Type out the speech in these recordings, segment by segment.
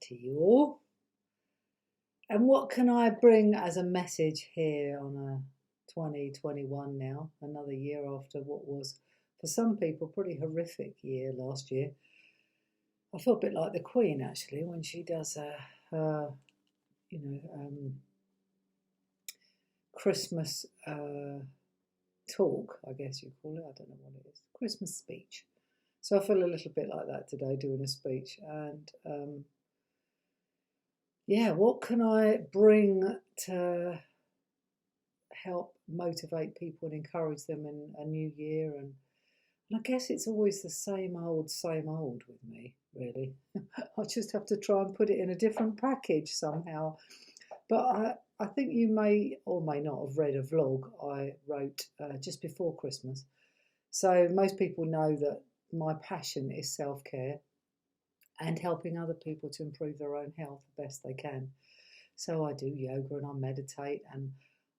to you all. And what can I bring as a message here on a 2021 now, another year after what was, for some people, pretty horrific year last year. I feel a bit like the Queen actually when she does her Christmas talk, I guess you call it. I don't know what it is. Christmas speech. So I feel a little bit like that today doing a speech. And what can I bring to help motivate people and encourage them in a new year? And I guess it's always the same old with me, really. I just have to try and put it in a different package somehow. But I think you may or may not have read a vlog I wrote just before Christmas. So most people know that my passion is self-care and helping other people to improve their own health the best they can. So I do yoga and I meditate and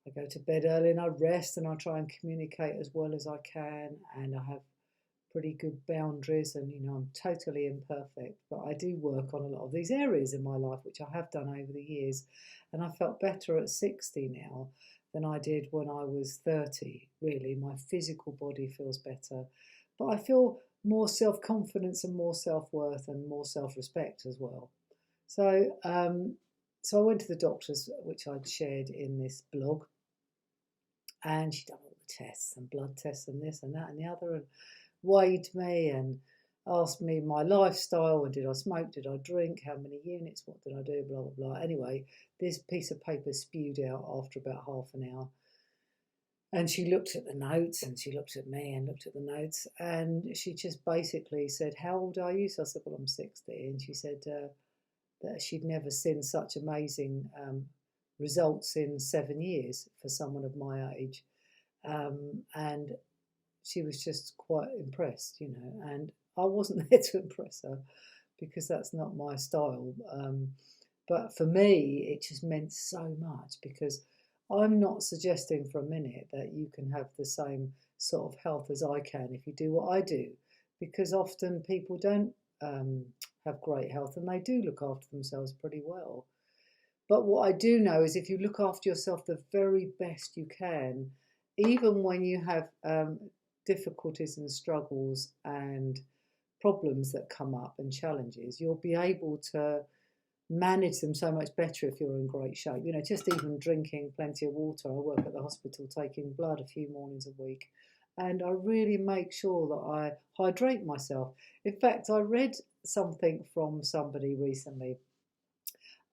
I go to bed early and I rest and I try and communicate as well as I can, and I have pretty good boundaries, and I'm totally imperfect, but I do work on a lot of these areas in my life, which I have done over the years, and I felt better at 60 now than I did when I was 30. Really, my physical body feels better, but I feel more self-confidence and more self-worth and more self-respect as well. So I went to the doctors, which I'd shared in this blog, and she'd done all the tests and blood tests and this and that and the other, and weighed me and asked me my lifestyle, and did I smoke, did I drink, how many units, what did I do, blah, blah, blah. Anyway, this piece of paper spewed out after about half an hour. And she looked at the notes and she looked at me and looked at the notes, and she just basically said, how old are you? So I said, well, I'm 60. And she said that she'd never seen such amazing results in 7 years for someone of my age. And she was just quite impressed, and I wasn't there to impress her because that's not my style. But for me, it just meant so much, because I'm not suggesting for a minute that you can have the same sort of health as I can if you do what I do, because often people don't have great health and they do look after themselves pretty well. But what I do know is if you look after yourself the very best you can, even when you have difficulties and struggles and problems that come up and challenges, you'll be able to manage them so much better if you're in great shape. Just even drinking plenty of water. I work at the hospital taking blood a few mornings a week, and I really make sure that I hydrate myself. In fact, I read something from somebody recently.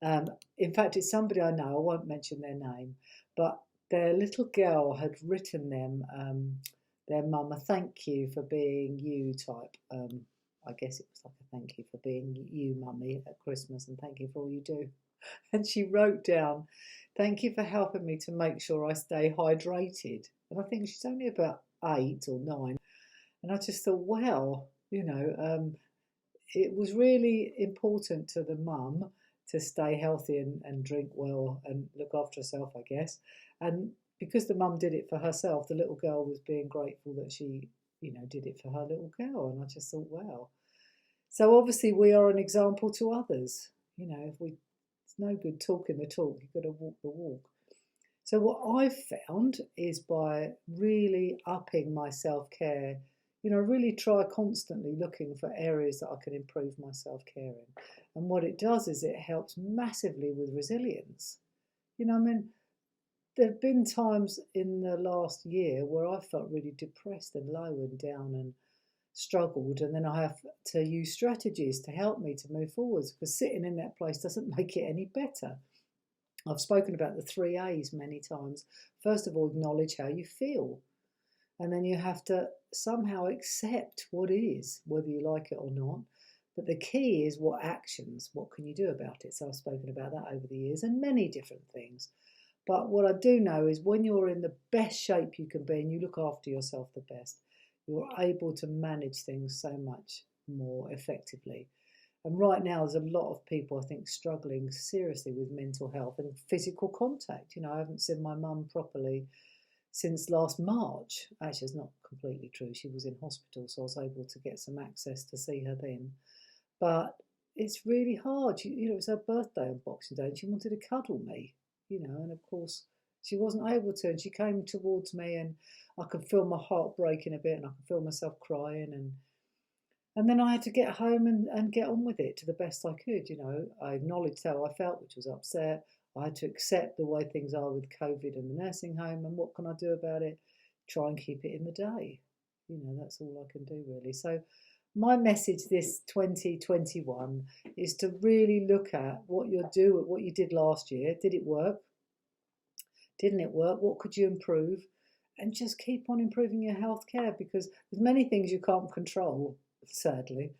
In fact, it's somebody I know, I won't mention their name, but their little girl had written them, their mum, a thank you for being you type. I guess it was like a thank you for being you, mummy, at Christmas, and thank you for all you do. And she wrote down, thank you for helping me to make sure I stay hydrated. And I think she's only about 8 or 9. And I just thought, wow, it was really important to the mum to stay healthy and drink well and look after herself, I guess. And because the mum did it for herself, the little girl was being grateful that she, did it for her little girl. And I just thought, wow. So obviously we are an example to others. It's no good talking the talk, you've got to walk the walk. So what I've found is by really upping my self-care, really try constantly looking for areas that I can improve my self-care in. And what it does is it helps massively with resilience. There have been times in the last year where I felt really depressed and low and down and struggled, and then I have to use strategies to help me to move forwards, because sitting in that place doesn't make it any better. I've spoken about the 3 A's many times. First of all, acknowledge how you feel. And then you have to somehow accept what is, whether you like it or not. But the key is what actions, what can you do about it? So I've spoken about that over the years and many different things. But what I do know is when you're in the best shape you can be and you look after yourself the best, you're able to manage things so much more effectively. And right now there's a lot of people, I think, struggling seriously with mental health and physical contact. I haven't seen my mum properly since last March. Actually, it's not completely true. She was in hospital, so I was able to get some access to see her then. But it's really hard. It was her birthday on Boxing Day and she wanted to cuddle me, and of course she wasn't able to. And she came towards me and I could feel my heart breaking a bit and I could feel myself crying. And then I had to get home and get on with it to the best I could. I acknowledged how I felt, which was upset. I had to accept the way things are with COVID and the nursing home, and what can I do about it? Try and keep it in the day. That's all I can do really. So my message this 2021 is to really look at what what you did last year. Did it work? Didn't it work? What could you improve? And just keep on improving your healthcare, because there's many things you can't control, sadly.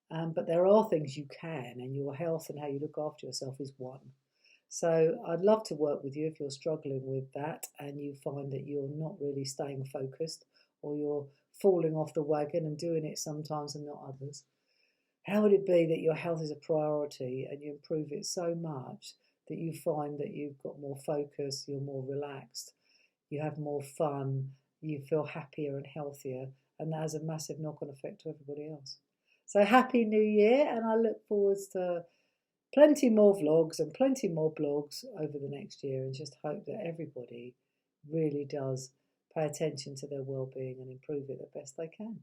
But there are things you can, and your health and how you look after yourself is one. So I'd love to work with you if you're struggling with that and you find that you're not really staying focused, or you're falling off the wagon and doing it sometimes and not others. How would it be that your health is a priority and you improve it so much that you find that you've got more focus, you're more relaxed, you have more fun, you feel happier and healthier, and that has a massive knock-on effect to everybody else. So happy New Year, and I look forward to plenty more vlogs and plenty more blogs over the next year, and just hope that everybody really does pay attention to their well-being and improve it the best they can.